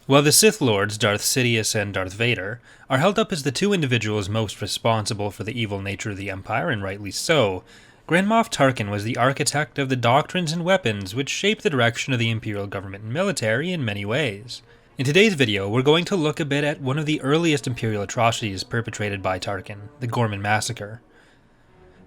While the Sith Lords, Darth Sidious and Darth Vader, are held up as the two individuals most responsible for the evil nature of the Empire, and rightly so, Grand Moff Tarkin was the architect of the doctrines and weapons which shaped the direction of the Imperial government and military in many ways. In today's video, we're going to look a bit at one of the earliest Imperial atrocities perpetrated by Tarkin, the Gorman Massacre.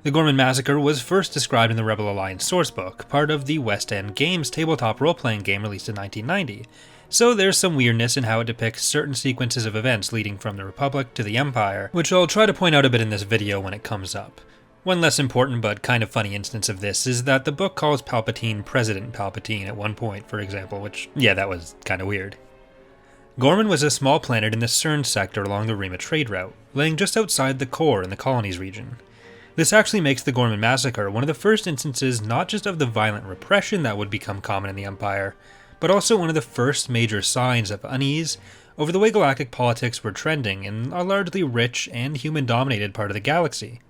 The Gorman Massacre was first described in the Rebel Alliance sourcebook, part of the West End Games tabletop role-playing game released in 1990, so there's some weirdness in how it depicts certain sequences of events leading from the Republic to the Empire, which I'll try to point out a bit in this video when it comes up. One less important but kind of funny instance of this is that the book calls Palpatine President Palpatine at one point, for example, which, yeah, that was kind of weird. Gorman was a small planet in the CERN sector along the Rima trade route, laying just outside the core in the colonies region. This actually makes the Gorman Massacre one of the first instances not just of the violent repression that would become common in the Empire, but also one of the first major signs of unease over the way galactic politics were trending in a largely rich and human-dominated part of the galaxy.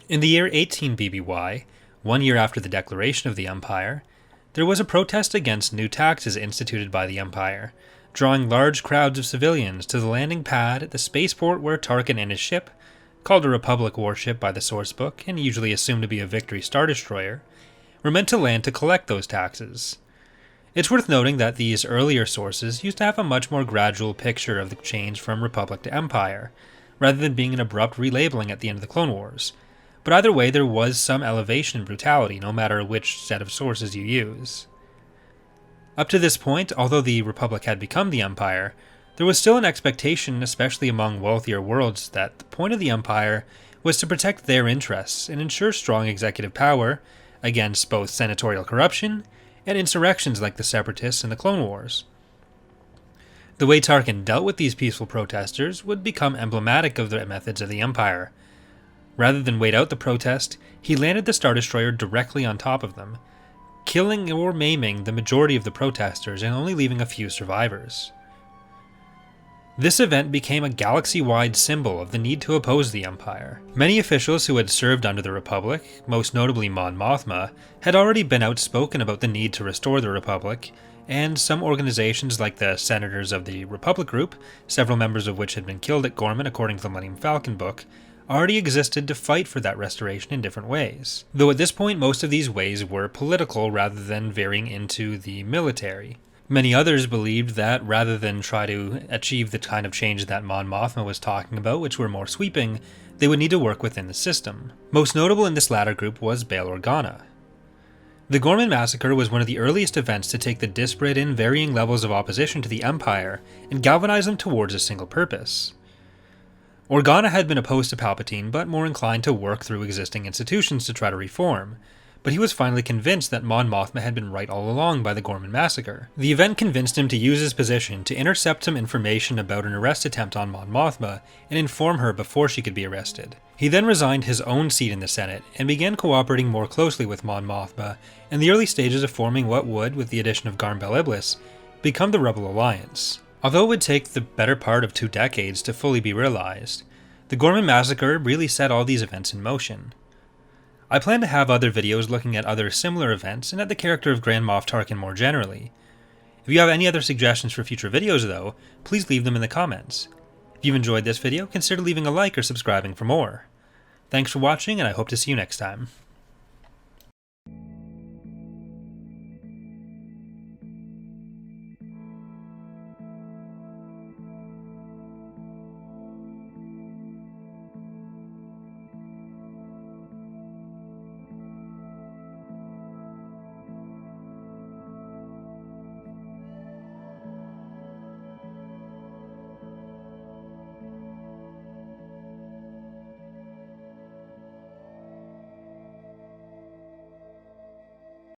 In the year 18 BBY, 1 year after the declaration of the Empire, there was a protest against new taxes instituted by the Empire, drawing large crowds of civilians to the landing pad at the spaceport where Tarkin and his ship, called a Republic warship by the sourcebook and usually assumed to be a Victory Star Destroyer, were meant to land to collect those taxes. It's worth noting that these earlier sources used to have a much more gradual picture of the change from Republic to Empire, rather than being an abrupt relabeling at the end of the Clone Wars. But either way, there was some elevation in brutality, no matter which set of sources you use. Up to this point, although the Republic had become the Empire, there was still an expectation, especially among wealthier worlds, that the point of the Empire was to protect their interests and ensure strong executive power against both senatorial corruption and insurrections like the Separatists and the Clone Wars. The way Tarkin dealt with these peaceful protesters would become emblematic of the methods of the Empire. Rather than wait out the protest, he landed the Star Destroyer directly on top of them, killing or maiming the majority of the protesters and only leaving a few survivors. This event became a galaxy-wide symbol of the need to oppose the Empire. Many officials who had served under the Republic, most notably Mon Mothma, had already been outspoken about the need to restore the Republic, and some organizations like the Senators of the Republic Group, several members of which had been killed at Gorman according to the Millennium Falcon book, already existed to fight for that restoration in different ways. Though at this point most of these ways were political rather than veering into the military. Many others believed that rather than try to achieve the kind of change that Mon Mothma was talking about, which were more sweeping, they would need to work within the system. Most notable in this latter group was Bail Organa. The Gorman Massacre was one of the earliest events to take the disparate and varying levels of opposition to the Empire and galvanize them towards a single purpose. Organa had been opposed to Palpatine, but more inclined to work through existing institutions to try to reform. But he was finally convinced that Mon Mothma had been right all along by the Gorman Massacre. The event convinced him to use his position to intercept some information about an arrest attempt on Mon Mothma and inform her before she could be arrested. He then resigned his own seat in the Senate and began cooperating more closely with Mon Mothma in the early stages of forming what would, with the addition of Garm Bel Iblis, become the Rebel Alliance. Although it would take the better part of 2 decades to fully be realized, the Gorman Massacre really set all these events in motion. I plan to have other videos looking at other similar events and at the character of Grand Moff Tarkin more generally. If you have any other suggestions for future videos though, please leave them in the comments. If you've enjoyed this video, consider leaving a like or subscribing for more. Thanks for watching, and I hope to see you next time.